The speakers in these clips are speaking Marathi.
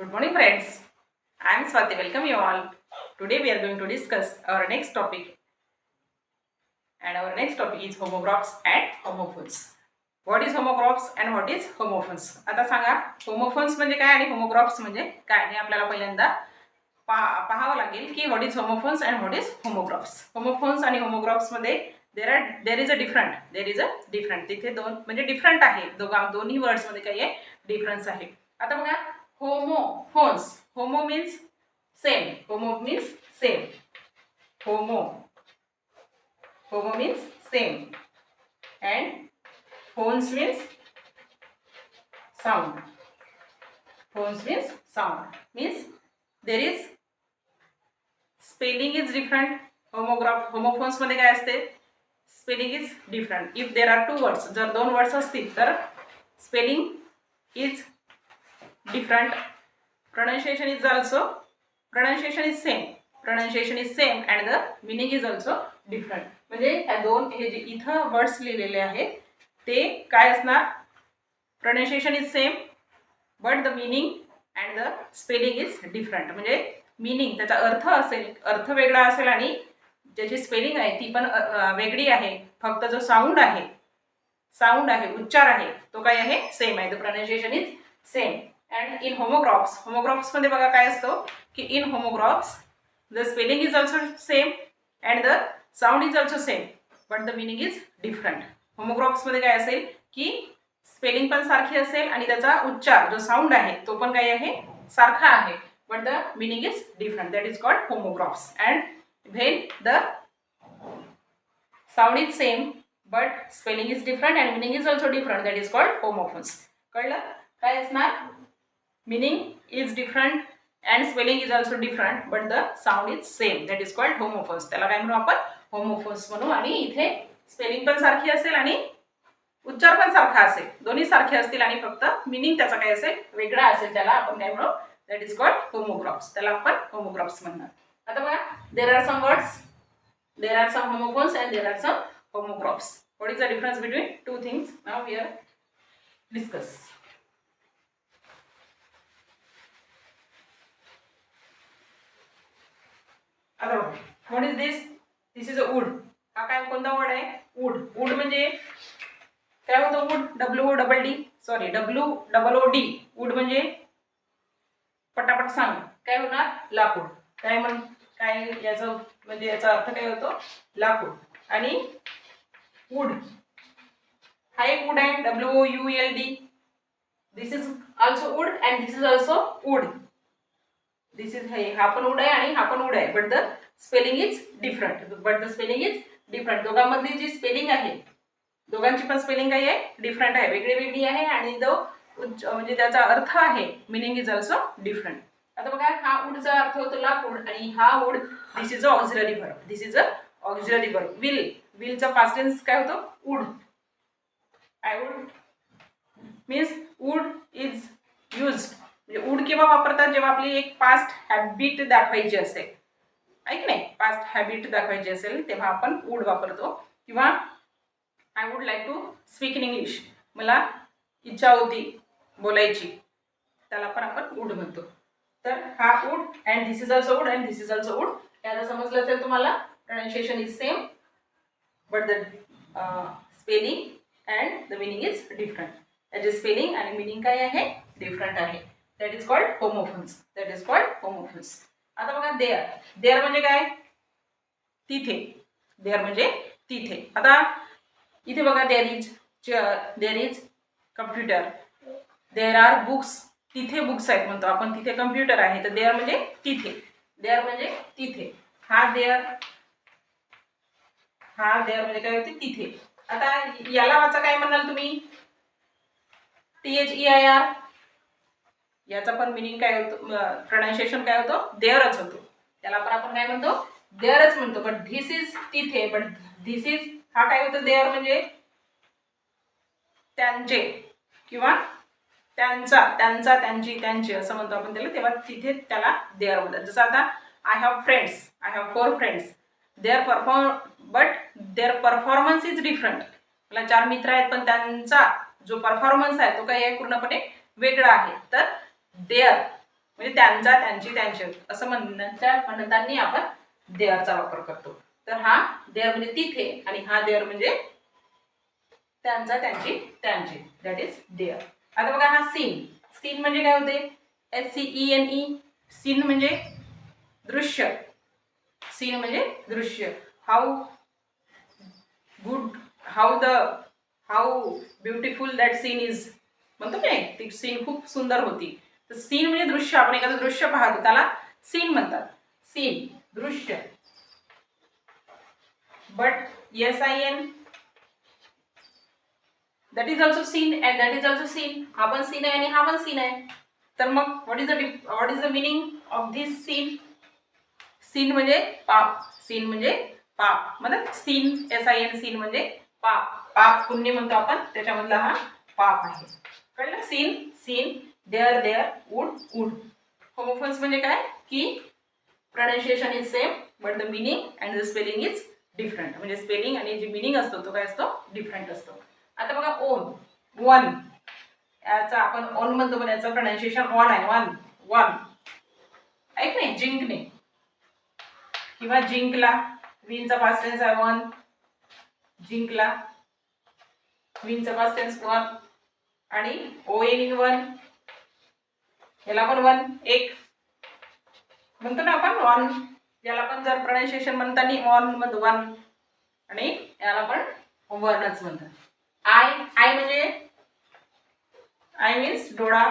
Good morning, friends. I am Swati. Welcome you all. Today we are going to discuss our next topic, and our next topic is homographs and homophones. What is homographs and what is homophones? आता सांगा homophones म्हणजे काय आणि homographs म्हणजे काय हे आपल्याला पहिल्यांदा पाहावं लागेल की what is homophones and what is homographs. Homophones आणि homographs मध्ये there is a different तिथे दोन म्हणजे डिफरंट आहे दोन्ही वर्ड्स मध्ये काही आहे डिफरन्स आहे. आता बघा homophones. Homo means same. Homo means same. Homo means same. And phones means sound. Phones means sound. Means there is spelling is different. Homophones मध्ये काय असते? Spelling is different. If there are two words, जर दोन वर्ड्स असतील तर spelling is different. Pronunciation is same. Pronunciation is same and the meaning is also different. म्हणजे ह्या दोन हे जे इथं वर्ड्स लिहिलेले आहेत ते काय असणार? Pronunciation is same but the meaning and the spelling is different. म्हणजे meaning त्याचा अर्थ वेगळा असेल आणि ज्याची स्पेलिंग आहे ती पण वेगळी आहे. फक्त जो साऊंड आहे उच्चार आहे तो काय आहे सेम आहे. The pronunciation is same. And in homographs मध्ये बघा काय असतं की in homographs the spelling is also same and the sound is also same but the meaning is different. Homographs मध्ये काय असेल की स्पेलिंग पण सारखी असेल आणि त्याचा उच्चार जो साऊंड आहे तो पण काय आहे सारखा आहे but the meaning is different. That is called homographs. And when the sound is same but spelling is different and meaning is also different, that is called homophones. कळलं काय असणार? meaning is different and spelling is also different but the sound is same, that is called homophones. त्याला काय म्हणू आपण? homophones म्हणू. आणि इथे स्पेलिंग पण सारखी असेल आणि उच्चार पण सारखा असेल, दोन्ही सारखे असतील आणि फक्त meaning त्याचा काय असेल वेगळा असेल, त्याला आपण काय म्हणू? that is called homographs. त्याला आपण homographs म्हणणार. आता बघा there are some words, there are some homophones and there are some homographs. What is the difference between two things? Now we are discuss. आता what is this? This is a wood. हा काय कोणता वर्ड आहे? wood म्हणजे काय होतं? WOOD. wood म्हणजे पटापट सांग काय होणार? लाकूड. काय याचं म्हणजे याचा अर्थ काय होतो? लाकूड. आणि वूड हा एक वूड आहे WOULD. This is also wood and this is also would. This is हा पण वूड आहे आणि हा पण वूड आहे but the spelling is different. दोघांमधली जी स्पेलिंग आहे दोघांची पण स्पेलिंग काय आहे? डिफरंट आहे, वेगळी आहे आणि जो म्हणजे त्याचा अर्थ आहे मिनिंग इज ऑल्सो डिफरंट. आता बघा हा वूडचा अर्थ होतो लाकूड आणि हा would this is a auxiliary verb. विलचा पास्ट टेन्स काय होतो? Would. I would means would is used. म्हणजे वूड केव्हा वापरतात? जेव्हा आपली एक पास्ट हॅबिट दाखवायची असेल, ऐक नाही, पास्ट हॅबिट दाखवायची असेल तेव्हा आपण वूड वापरतो. किंवा I would like to speak in English, मला इच्छा होती बोलायची, त्याला पण आपण वूड म्हणतो. तर हा wood and this is also wood and this is also wood. याला समजलं असेल तुम्हाला? Pronunciation is same but the spelling and the meaning is different. त्याचे स्पेलिंग आणि मिनिंग काय आहे? डिफरंट आहे. That is called homophones. आता बघा देअर म्हणजे काय? तिथे. देअर म्हणजे तिथे. आता इथे बघा there is chair, there is computer, there are books. तिथे बुक्स आहेत म्हणतो आपण, तिथे कम्प्युटर आहे. तर देअर म्हणजे तिथे. हा देअर म्हणजे काय होते? तिथे. आता याला वाचा काय म्हणाल तुम्ही? THEIR. याचा पण मिनिंग काय होतो? प्रोनाउन्सिएशन काय होतं? देअरच होतो. त्याला पण आपण काय म्हणतो? देअरच म्हणतो. बट धिस इज तिथे. बट धिस इज हा काय होतं? देअर म्हणजे त्यांचे किंवा त्यांचा, त्यांची असं म्हणतो आपण त्याला. तेव्हा तिथे त्याला देअर म्हणतात. जसं आता I have 4 friends. Their performance is different. मला 4 मित्र आहेत पण त्यांचा जो परफॉर्मन्स आहे तो काही आहे पूर्णपणे वेगळा आहे. तर देअर म्हणजे त्यांचा, त्यांची, त्यांचे असं म्हणताना आपण देअरचा वापर करतो. तर हा देअर म्हणजे तिथे आणि हा देअर म्हणजे त्यांचा, त्यांची, त्यांचे, दॅट इज देअर. आता बघा हा सीन. सीन म्हणजे काय होते? SCENE. सीन म्हणजे दृश्य. सीन म्हणजे दृश्य. How good, how beautiful that scene is म्हणतो की नाही, ती सीन खूप सुंदर होती. तर सीन म्हणजे दृश्य. आपण एखादं दृश्य पाहतो त्याला सीन म्हणतात. सीन दृश्य. But SIN that is also seen and that is also seen. हा पण सीन आहे आणि हा पण सीन आहे. तर मग what is the meaning of this sin? Sin म्हणजे पाप. सीन म्हणजे पाप. मतलब सीन SIN सीन म्हणजे पाप. पाप पुण्य म्हणतो आपण, त्याच्यामधला हा पाप आहे. कळलं? Scene sin, there their, wood would. Homophones म्हणजे काय की pronunciation is same but the meaning and the spelling is different. म्हणजे स्पेलिंग आणि जे मीनिंग असतो तो काय असतो? डिफरंट असतो. आता बघा ओन, वन. याचा आपण ओन म्हणतो पण याचं प्रोनाउन्सिएशन ऑन आहे. One one. ऐक नाही, जिंकणे किंवा जिंकला. विनचा पास्ट टेन्स आहे वन. जिंकला. विनचा पास्ट टेन्स वन. आणि ON इन वन, याला पण वन, एक म्हणतो ना आपण वन. याला पण जर प्रोनाउन्सिएशन म्हणताना ऑन म्हणतो वन आणि याला पण वनच म्हणतात. आय, आय म्हणजे आय मीन्स डोळा.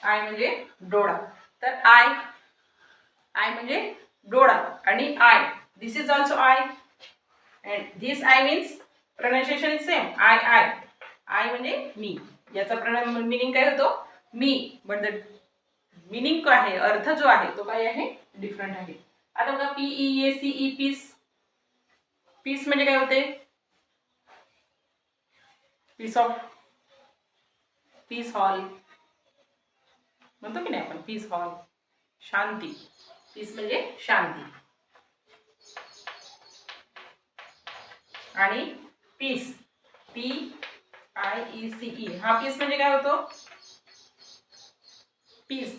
आय म्हणजे डोळा. तर आय, आय म्हणजे डोळा आणि I, this is also I and this I means pronunciation is same. I I. I म्हणजे मी. याचा मिनिंग काय होतो? मी. बट द मिनिंग काय आहे, अर्थ जो आहे तो काय आहे? डिफरंट आहे. आता बघा PEACE, पीस. पीस म्हणजे काय होते? पीस ऑफ, पीस हॉल म्हणतो की नाही आपण, पीस हॉल, शांती. पीस म्हणजे शांती. आणि पीस, PIECE, हा पीस म्हणजे काय होतो? Piece.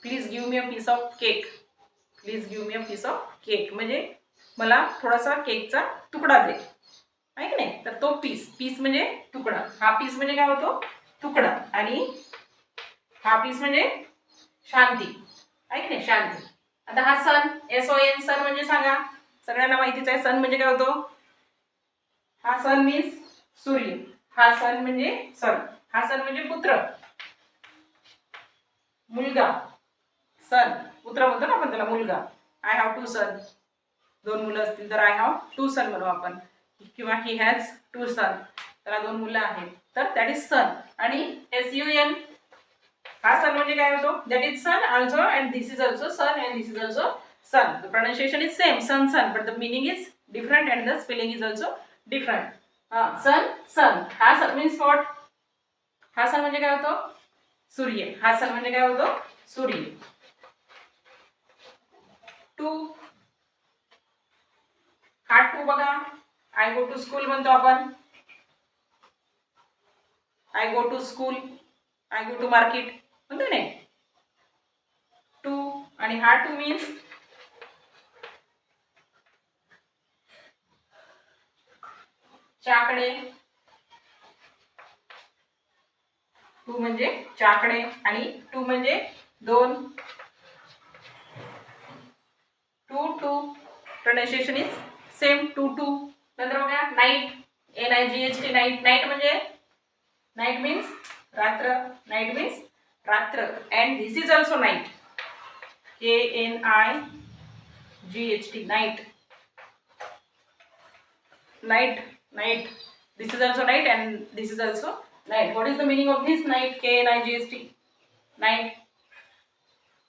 Please give me a piece of cake. Please give me a piece of cake म्हणजे मला थोडासा केकचा तुकडा दे. आहे की नाही? तर तो पीस. पीस म्हणजे तुकडा. हा पीस म्हणजे काय होतो? तुकडा. आणि हा पीस म्हणजे शांती. आहे की नाही? शांती. आता हा सन, SON, सन म्हणजे सांगा. सगळ्यांना माहितीच आहे सन म्हणजे काय होतो? हा सन मीन्स सूर्य. हा सन म्हणजे सन. हा सन म्हणजे पुत्र, मुलगा. सन पुत्र म्हणतो ना आपण त्याला, मुलगा. आय हॅव टू सन. दोन मुलं असतील तर आय हॅव टू सन म्हणू आपण. किंवा ही हॅज टू सन, त्याला दोन मुलं आहेत. तर दॅट इज सन. आणि SUN, हा सन म्हणजे काय होतो? That is sun also and this is also son and this is also sun. The pronunciation is same, sun son, but the meaning is different and the spelling is also different. Sun son. हा सन मीन्स व्हॉट? हा सन म्हणजे काय होतो? सूर्य. हा सन म्हणजे काय होतो? सूर्य. टू, हा टू बघा. आय गो टू स्कूल म्हणतो आपण. I go to school, I go to market म्हणतो नाही. टू. आणि हा टू मीन्स चाकडे. टू म्हणजे चाकडे आणि टू म्हणजे दोन. To two pronunciation is same. To two. नंतर बघा नाईट, NIGHT, नाईट. नाईट म्हणजे नाईट मीन्स रात्र. नाईट मीन्स रात्र. And this is also knight. KNIGHT, knight. Knight, knight. This is also night and this is also night. What is the meaning of this night? KNIGHT, night.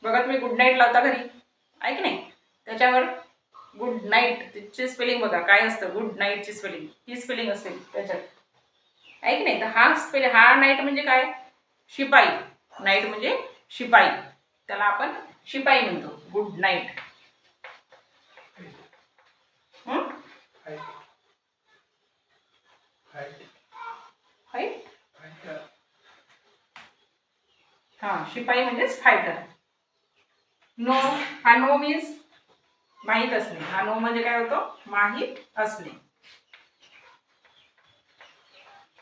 बघा तुम्ही गुड नाईट लावता घरी, आहे की नाही? त्याच्यावर गुड नाईट ची स्पेलिंग बघा काय असतं. गुड नाईटची स्पेलिंग ही स्पेलिंग असेल त्याच्यात, आहे की नाही? तर हा स्पेलिंग, हा नाईट म्हणजे काय? शिपाई. नाईट म्हणजे शिपाई. त्याला आपण शिपाई म्हणतो. Good night. हां, शिपाई म्हणजेच फायटर. नो, हा नो मीन्स माहीत असणे. हा नो म्हणजे काय होतो? माहीत असणे.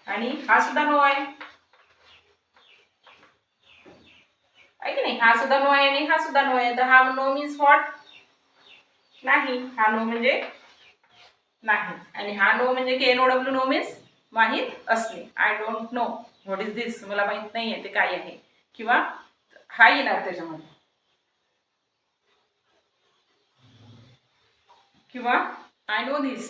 आणि हा सुद्धा नो आहे की नाही? हा सुद्धा नो आहे आणि हा सुद्धा नो आहे. तर हा नो मीन्स व्हॉट? नाही. हा नो म्हणजे नाही. आणि हा नो म्हणजे KNOW नो मीन्स माहीत असणे. I don't know what is this. मला माहित नाहीये ते काय आहे. किंवा हा येणार त्याच्यामध्ये. किंवा आय नो दिस,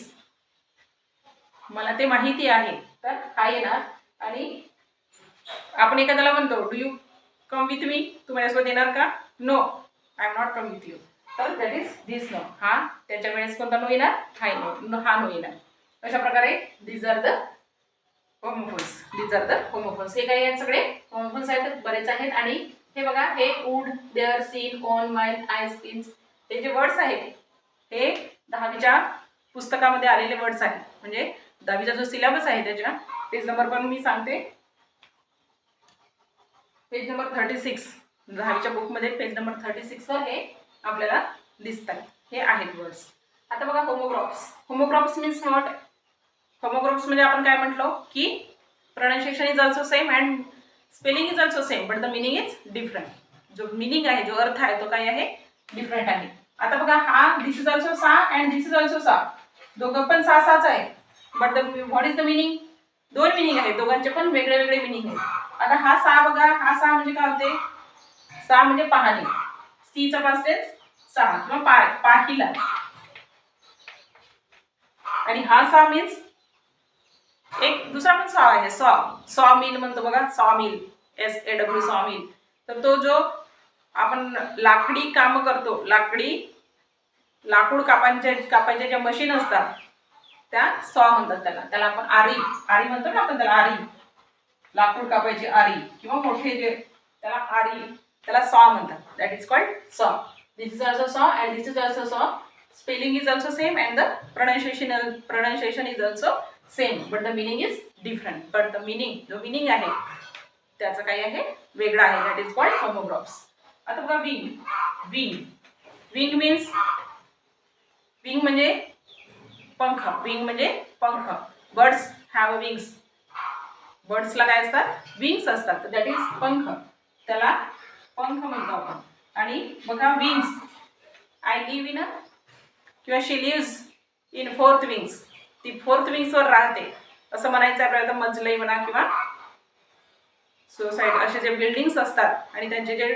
मला ते माहिती आहे. तर हा येणार. आणि आपण एखाद्याला म्हणतो do you come with me, तू माझ्यासोबत येणार का? No, I am not come with you. तर दॅट इज दिस नो. हा त्याच्या वेळेस कोणता नो येणार? हा नो, हा नो येणार. अशा प्रकारे these are the homophones. These are the homophones. हे काही आहेत सगळे होमोफोन्स आहेत, बरेच आहेत. आणि हे बघा, हे वुड, देअर, सीन, ऑन, माइल, आय, स्किन्स, हे जे वर्ड्स आहेत हे 10वीच्या पुस्तकामध्ये आलेले वर्ड्स आहेत. म्हणजे 10वीचा जो सिलेबस आहे त्याच्या पेज नंबर पण मी सांगते. पेज नंबर 36, 10वीच्या बुकमध्ये पेज नंबर 36 वर हे आपल्याला दिसतात. हे आहेत वर्ड्स. आता बघा homographs. Homographs means what? Homographs म्हणजे आपण काय म्हटलो की pronunciation is also same and spelling is also same but the meaning is different. जो मिनिंग आहे, जो अर्थ आहे तो काय आहे? डिफरंट आहे. आता बघा, हा दिस इज ऑल्सो सा अँड दिस इज ऑल्सो सा. दोघं पण सा साच आहे. But the what is the meaning? दोन मिनिंग आहेत. दोघांचे पण वेगळे वेगळे मिनिंग आहेत. आता हा सा बघा, हा सा म्हणजे काय होते? सा म्हणजे पाहणे. सीचा पास्ट टेन्स सा किंवा पाहिला. आणि हा सा मीन्स एक दुसरा पण सॉ आहे. सॉ मिल म्हणतो बघा, सॉ मिल, SAW, सॉ मिल. तर तो जो आपण लाकडी काम करतो, लाकूड कापायच्या ज्या मशीन असतात त्या सॉ म्हणतात त्याला. त्याला आपण आरी म्हणतो ना आपण त्याला. आरी, लाकूड कापायची आरी किंवा मोठे जे, त्याला आरी, त्याला सॉ म्हणतात. दॅट इज कॉल्ड सॉ. दिस इज ऑल्सो सॉ अँड दिस इज ऑल्सो सॉ. Spelling is also same and the pronunciation is also same but the meaning is different. But the meaning, जो मिनिंग आहे त्याचं काय आहे? वेगळा आहे. That is called homographs. आता बघा विंग. विंग मीन्स, विंग म्हणजे पंख. विंग म्हणजे पंख. Birds have wings. बर्ड्सला काय असतात? विंग्स असतात. दॅट इज पंख. त्याला पंख म्हणतो आपण. आणि बघा विंग्स, आय लिव्ह इन अ किंवा शी लिव्स इन 4th विंग्स. ती 4th विंग्सवर राहते असं म्हणायचं आपल्याला. मजले म्हणा किंवा सोसायटी, असे जे बिल्डिंग्स असतात आणि त्यांचे जे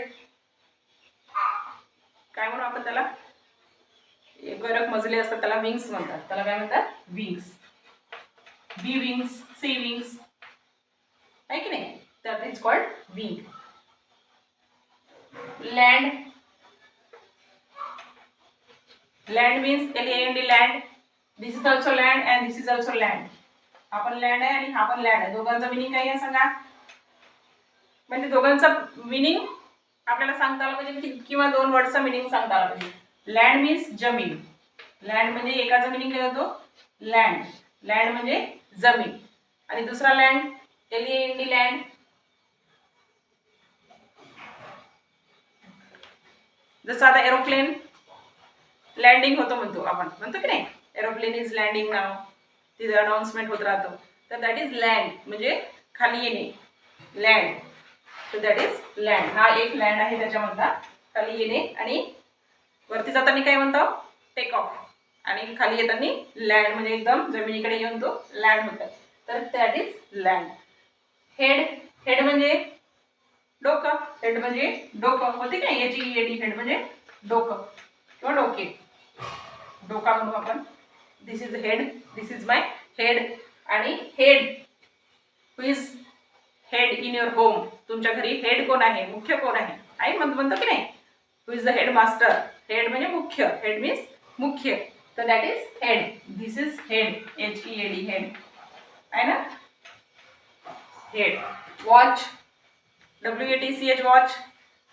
काय म्हणू आपण त्याला, एक मजले असतात त्याला विंग्स म्हणतात. त्याला काय म्हणतात? विंग्स. बी विंग्स, सी विंग्स आहे की नाही? That is called wing. Land. Land means LAND, land. This is also land and this is also land. हा पण लँड आहे आणि हा पण लँड आहे. दोघांचा मिनिंग काय आहे सांगा? म्हणजे दोघांचा मिनिंग आपल्याला सांगता आलं पाहिजे किंवा दोन वर्डचा मिनिंग सांगता आला पाहिजे. लँड मीन्स जमीन. लँड म्हणजे एकाचा मिनिंग काय होतो? लँड. लँड म्हणजे जमीन. आणि दुसरा लँड, LAND, लँड. जसं आता एरोप्लेन लँडिंग होतो म्हणतो आपण, म्हणतो की नाही? एरोप्लेन इज लँडिंग नाव, तिथे अनाउन्समेंट होत राहतो. तर दॅट इज लँड म्हणजे खाली येणे. लँड. तर दॅट इज लँड. हा एक लँड आहे त्याच्यामधला, खाली येणे. आणि वरती जाताना काय म्हणतो? Take off. आणि खाली येताना लँड म्हणजे एकदम जमिनीकडे येऊन तो लँड होतो. तर that is land. Head. Head म्हणजे डोकं. हेड म्हणजे डोकं होते की नाही? HEAD. हेड म्हणजे डोकं किंवा डोके. डोका म्हणू आपण. This is head. This is my head. आणि head, who is head in your home. तुमच्या घरी हेड कोण आहे? मुख्य कोण आहे? आई म्हणतो की नाही? Who is the headmaster. Head म्हणजे मुख्य. हेड मीन्स मुख्य. तर that is head. This is head. HEAD. Head आहे ना? Head. Watch. WATCH. Watch.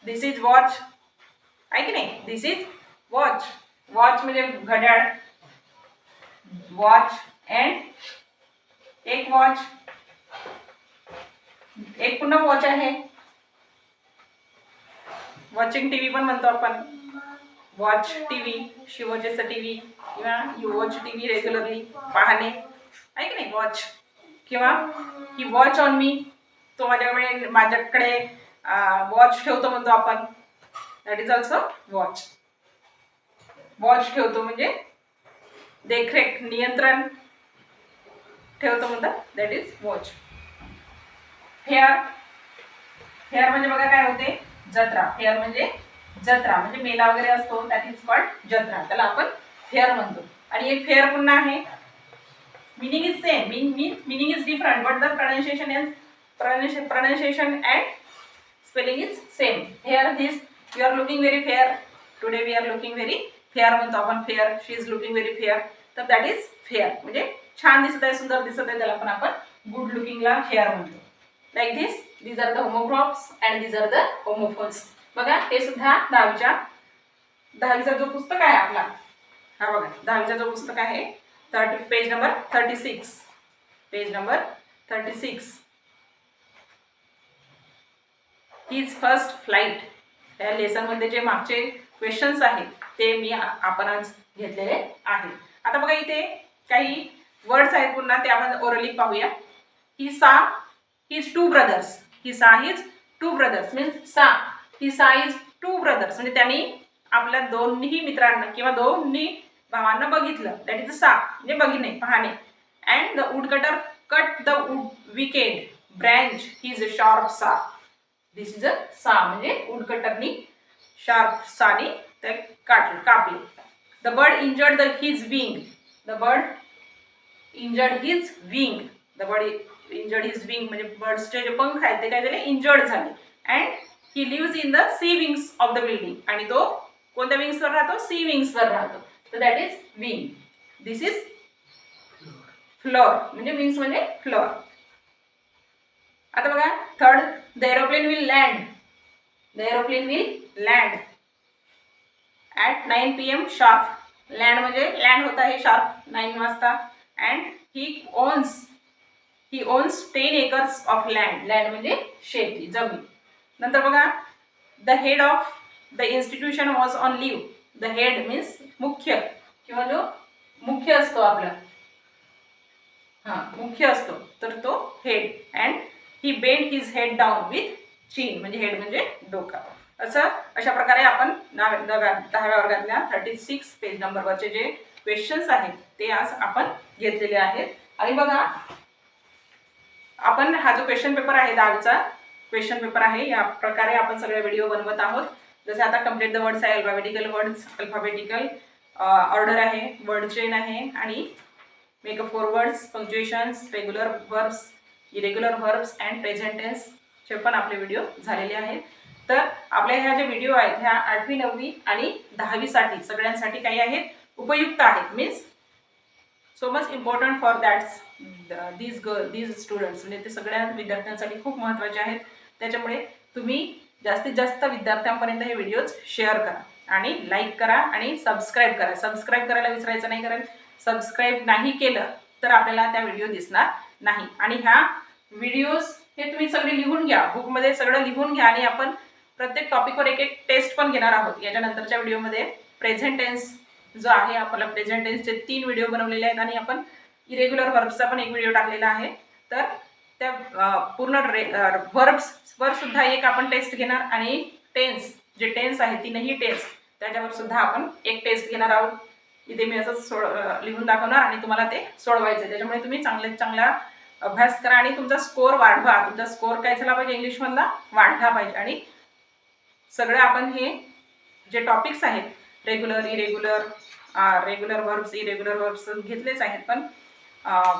This is watch आहे की नाही? दिस इज वॉच. वॉच म्हणजे घड्याळ. वॉच अँड एक वॉच, एक पुन्हा वॉच आहे. वॉचिंग टी व्ही पण म्हणतो आपण. वॉच टी व्ही, शी वॉचेस अ टी व्ही किंवा you watch T V regularly, पाहणे आहे की नाही वॉच. किंवा ही वॉच ऑन मी, तो माझ्याकडे वॉच ठेवतो म्हणतो आपण. That is also watch. Watch ठेवतो म्हणजे देखरेख, नियंत्रण ठेवतो म्हणतात, that is watch. Fair, fair म्हणजे बघा काय होते, जत्रा. फेअर म्हणजे जत्रा, म्हणजे मेला वगैरे असतो, दॅट इज कॉल्ड जत्रा, त्याला आपण फेअर म्हणतो. आणि एक फेअर पुन्हा आहे, meaning is same, meaning is different, but the pronunciation and spelling is same. Here this, you are looking very fair, today we are looking very fair म्हणतो आपण. fair, she is looking very fair, तर that is fair म्हणजे छान दिसत आहे, सुंदर दिसत आहे, त्याला पण आपण गुड लुकिंग ला फेअर म्हणतो. Like this, these are the homographies and these are the homophones. बघा हे सुद्धा दहावीचा जो पुस्तक आहे आपला, हा बघा दहावीचा जो पुस्तक आहे, page number 36, page number 36, his first flight. या लेसन मध्ये जे मागचे क्वेश्चन्स आहेत ते आपण आज घेतलेले आहेत. आता बघा इथे काही वर्ड्स आहेत पुन्हा, ते आपण ओरली पाहूया. ही सा हिज टू ब्रदर्स, ही सा his two brothers means he सा इज टू ब्रदर्स, म्हणजे त्यांनी आपल्या दोन्ही मित्रांना किंवा दोन्ही भावांना बघितलं, दॅट इज सा म्हणजे बघणे, पाहणे. And the wood cutter cut the wood wicked branch his sharp सा, दिस इज अ सा म्हणजे वुड कटरनी शार्प साने ते कापले. The bird injured his wing, the bird injured his wing, the bird injured his wing म्हणजे बर्ड्सचे जे पंख आहेत ते काय झाले, इंजर्ड झाले. And he lives in the C wings of the building, आणि तो कोणत्या विंग्सवर राहतो, सी विंग्सवर राहतो, तर that is wing. This is floor म्हणजे विंग्स म्हणजे फ्लोर. आता बघा third, the aeroplane will land, the aeroplane will land at 9 PM sharp. Land म्हणजे लँड होत आहे शार्प 9 वाजता. And he owns 10 acres of land, land म्हणजे शेती, जमीन. नंतर बघा the head of the institution was on leave. The head means मुख्य किंवा जो मुख्य असतो आपला, मुख्य असतो तर तो head. And he bend his head down with चीन, म्हणजे हेड म्हणजे डोका. अशा प्रकारे आपण 10व्या वर्गातल्या 36 पेज नंबरवरचे जे क्वेश्चन्स आहेत ते आज आपण घेतलेले आहेत. आणि बघा आपण हा जो क्वेश्चन पेपर आहे, 10वीचा क्वेश्चन पेपर आहे, या प्रकारे आपण सगळे व्हिडिओ बनवत आहोत. जसे आता कंप्लीट द वर्ड्स आहे, अल्फाबेटिकल ऑर्डर आहे, वर्ड चेन आहे, आणि make a 4 words, punctuations, regular verbs, irregular verbs and present tense चे पण आपले व्हिडिओ झालेले आहेत. तर आपल्या ह्या जे व्हिडिओ आहेत ह्या 8वी 9वी आणि 10वीसाठी सगळ्यांसाठी काही आहेत, उपयुक्त आहेत, means so much important for that's these students, म्हणजे ते सगळ्या विद्यार्थ्यांसाठी खूप महत्त्वाचे आहेत. त्याच्यामुळे तुम्ही जास्तीत जास्त विद्यार्थ्यांपर्यंत हे व्हिडिओज शेअर करा आणि लाईक करा आणि सबस्क्राईब करा. सबस्क्राईब करायला विसरायचं नाही, कारण सबस्क्राईब नाही केलं तर आपल्याला त्या व्हिडिओ दिसणार नाही. आणि ह्या व्हिडिओज हे तुम्ही सगळे लिहून घ्या, बुकमध्ये सगळं लिहून घ्या, आणि आपण प्रत्येक टॉपिकवर एक टेस्ट पण घेणार आहोत. याच्यानंतरच्या व्हिडिओमध्ये प्रेझेंट टेन्स जो आहे, आपला प्रेझेंट टेन्सचे 3 व्हिडिओ बनवलेले आहेत, आणि आपण इरेग्युलर व्हर्ब्सचा पण एक व्हिडिओ टाकलेला आहे. तर त्या पूर्ण व्हर्ब्सवर सुद्धा एक आपण टेस्ट घेणार, आणि टेन्स जे टेन्स आहे 3ही टेन्स त्याच्यावर सुद्धा आपण एक टेस्ट घेणार आहोत. इथे मी असं लिहून दाखवणार आणि तुम्हाला ते सोडवायचं आहे. त्याच्यामुळे तुम्ही चांगला अभ्यास करा आणि तुमचा स्कोर वाढवा. तुमचा स्कोर काय झाला पाहिजे, इंग्लिशमधला वाढला पाहिजे. आणि सगळं आपण हे जे टॉपिक्स आहेत regular regular verbs, irregular verbs घेतलेच आहेत, पण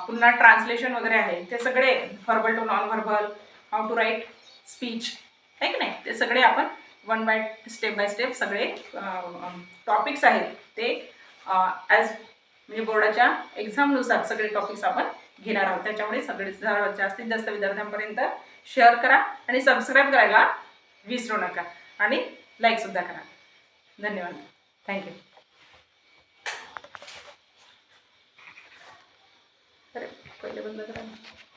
पुन्हा ट्रान्सलेशन वगैरे आहे, ते सगळे verbal to non verbal, how to write speech आहे की नाही, ते सगळे आपण स्टेप बाय स्टेप सगळे टॉपिक्स आहेत ते म्हणजे बोर्डाच्या एक्झामनुसार सगळे टॉपिक्स आपण घेणार आहोत. त्याच्यामुळे सगळे जास्तीत जास्त विद्यार्थ्यांपर्यंत शेअर करा आणि सबस्क्राईब करायला विसरू नका, आणि लाईकसुद्धा करा. धन्यवाद. थँक्यू. अरे पहिले बंद करा.